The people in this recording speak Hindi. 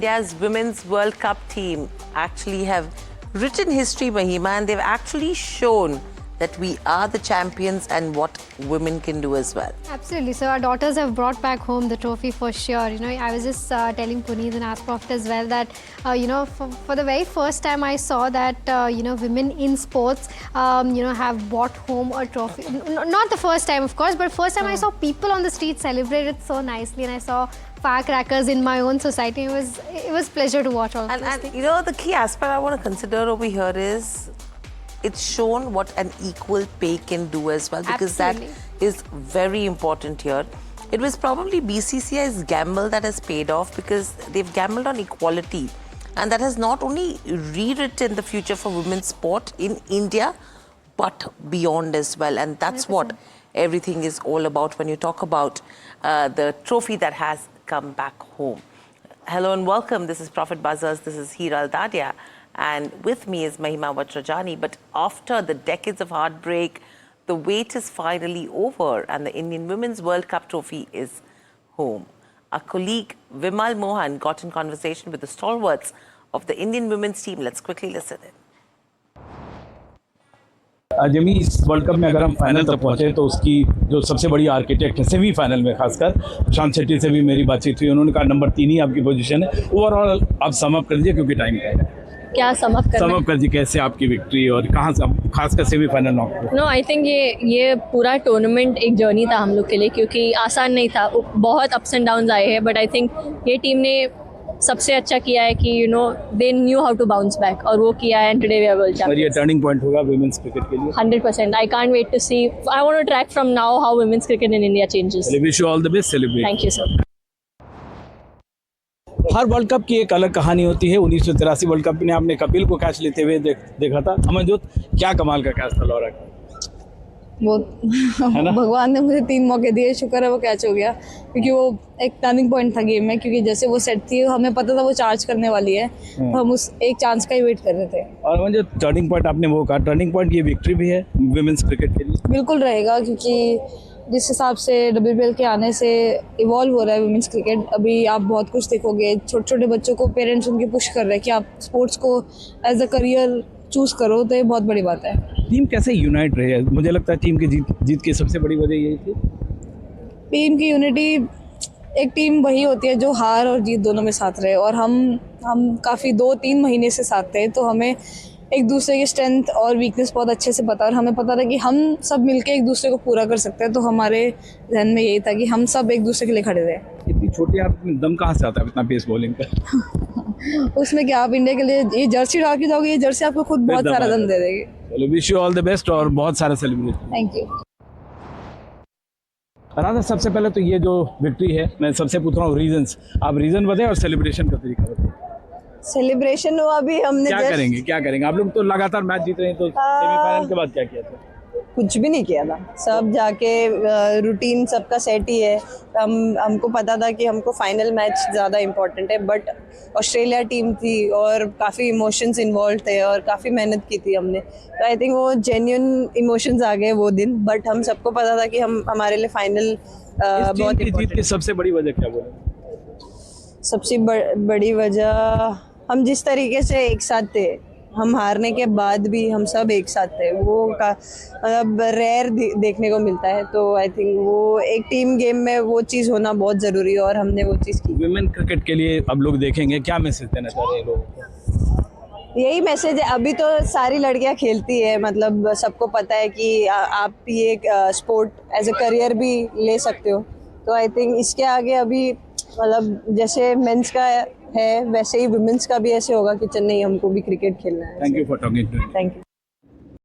India's Women's World Cup team actually have written history, Mahima, and they've actually shown that we are the champions and what women can do as well. Absolutely. So our daughters have brought back home the trophy for sure. You know, I was just telling Puneet and Asproft as well that, for the very first time I saw that, women in sports, have brought home a trophy. Not the first time, of course, but first time I saw people on the street celebrate it so nicely, and I saw firecrackers in my own society. It was pleasure to watch all of And the key aspect I want to consider over here is it's shown what an equal pay can do as well, because Absolutely. that is very important here. It was probably BCCI's gamble that has paid off, because they've gambled on equality, and that has not only rewritten the future for women's sport in India but beyond as well. And that's 100%. what everything is all about when you talk about the trophy that has come back home. Hello and welcome. This is Prophet Buzzers. This is Hira Al-Dadia. And with me is Mahima Vajrajani. But after the decades of heartbreak, the wait is finally over and the Indian Women's World Cup trophy is home. Our colleague Vimal Mohan got in conversation with the stalwarts of the Indian women's team. Let's quickly listen in. जमी इस वर्ल्ड कप में अगर हम फाइनल तक पहुंचे तो उसकी जो सबसे बड़ी आर्किटेक्ट है सेमीफाइनल में, खासकर प्रशांत शेट्टी से भी मेरी बातचीत हुई, उन्होंने कहा नंबर 3 ही आपकी पोजीशन है। ओवरऑल आप सम अप कर दीजिए क्योंकि टाइम का है। क्या सम अप कर दीजिए कैसे आपकी विक्ट्री और कहाँ से, खासकर semifinal knock. No, I think ये पूरा टूर्नामेंट एक जर्नी था हम लोग के लिए, क्योंकि आसान नहीं था, बहुत अप्स एंड डाउन्स आए हैं, बट आई थिंक ये टीम ने सबसे अच्छा किया है कि they knew how to bounce back, और वो किया है, and today we are world champions. और ये टर्निंग पॉइंट होगा वुमेन्स क्रिकेट के लिए 100%। I can't wait to see, I want to track from now how women's cricket in India changes. Wish you all the best, celebrate. Thank you sir. हर वर्ल्ड कप की एक अलग कहानी होती है। 1983 वर्ल्ड कप में आपने कपिल को कैच लेते हुए देखा था। अमनजोत, क्या कमाल का कैच था लौरा का, वो भगवान ने मुझे 3 मौके दिए, शुक्र है वो कैच हो गया, क्योंकि वो एक टर्निंग पॉइंट था गेम में, क्योंकि जैसे वो सेट थी हमें पता था वो चार्ज करने वाली है, तो हम उस एक चांस का ही वेट कर रहे थे। और मुझे टर्निंग पॉइंट आपने वो कहा, टर्निंग पॉइंट ये विक्ट्री भी है वुमेन्स क्रिकेट के लिए। बिल्कुल रहेगा, क्योंकि जिस हिसाब से WPL के आने से इवॉल्व हो रहा है वुमेन्स क्रिकेट, अभी आप बहुत कुछ देखोगे। छोटे छोटे बच्चों को पेरेंट्स उनके पुश कर रहे हैं कि आप स्पोर्ट्स को एज अ करियर चूज करो, तो ये बहुत बड़ी बात है। टीम कैसे यूनाइट रही है? मुझे लगता है टीम की जीत की सबसे बड़ी वजह यही थी। टीम की यूनिटी, एक टीम वही होती है जो हार और जीत दोनों में साथ रहे, और हम काफ़ी 2-3 महीने से साथ थे, तो हमें एक दूसरे की स्ट्रेंथ और वीकनेस बहुत अच्छे से पता, और हमें पता था कि हम सब मिलके एक दूसरे को पूरा कर सकते हैं, तो हमारे ध्यान में यही था कि हम सब एक दूसरे के लिए खड़े रहे। इतनी छोटी आप दम कहाँ से आता है इतना पेस बॉलिंग का? उसमें क्या, आप इंडिया के लिए ये जर्सी डाल के जाओगे, ये जर्सी आपको खुद बहुत सारा दम दे देगी। चलो, wish you all the best और बहुत सारा सेलिब्रेशन। Thank you. राधा, सबसे पहले तो ये जो विक्ट्री है, मैं सबसे पूछ रहा हूँ रीजंस, आप रीजन बताएं और सेलिब्रेशन का तरीका बताएं। सेलिब्रेशन हुआ अभी हमने क्या करेंगे आप लोग तो लगातार मैच जीत रहे हैं, तो सेमीफाइनल के बाद क्या किया था? कुछ भी नहीं किया था, सब जाके रूटीन सबका सेट ही है। हमको पता था कि हमको फाइनल मैच ज़्यादा इम्पोर्टेंट है, बट ऑस्ट्रेलिया टीम थी और काफ़ी इमोशंस इन्वॉल्व थे और काफ़ी मेहनत की थी हमने, तो आई थिंक वो जेन्युइन इमोशंस आ गए वो दिन। बट हम सबको पता था कि हमारे लिए फाइनल बहुत जीत की सबसे बड़ी वजह क्या बोले? सबसे बड़ी वजह, हम जिस तरीके से एक साथ थे, हम हारने के बाद भी हम सब एक साथ थे, वो मतलब रेयर देखने को मिलता है, तो आई थिंक वो एक टीम गेम में वो चीज़ होना बहुत ज़रूरी है, और हमने वो चीज़ की। वुमेन क्रिकेट के लिए अब लोग देखेंगे, क्या मैसेज देना चाह रहे हैं लोग? यही मैसेज है, अभी तो सारी लड़कियां खेलती है, मतलब सबको पता है कि आप ये स्पोर्ट एज ए करियर भी ले सकते हो, तो आई थिंक इसके आगे अभी मतलब जैसे मेंस का है वैसे ही वुमेन्स का भी ऐसे होगा कि नहीं, हमको भी क्रिकेट खेलना है। Thank you for talking to me. Thank you.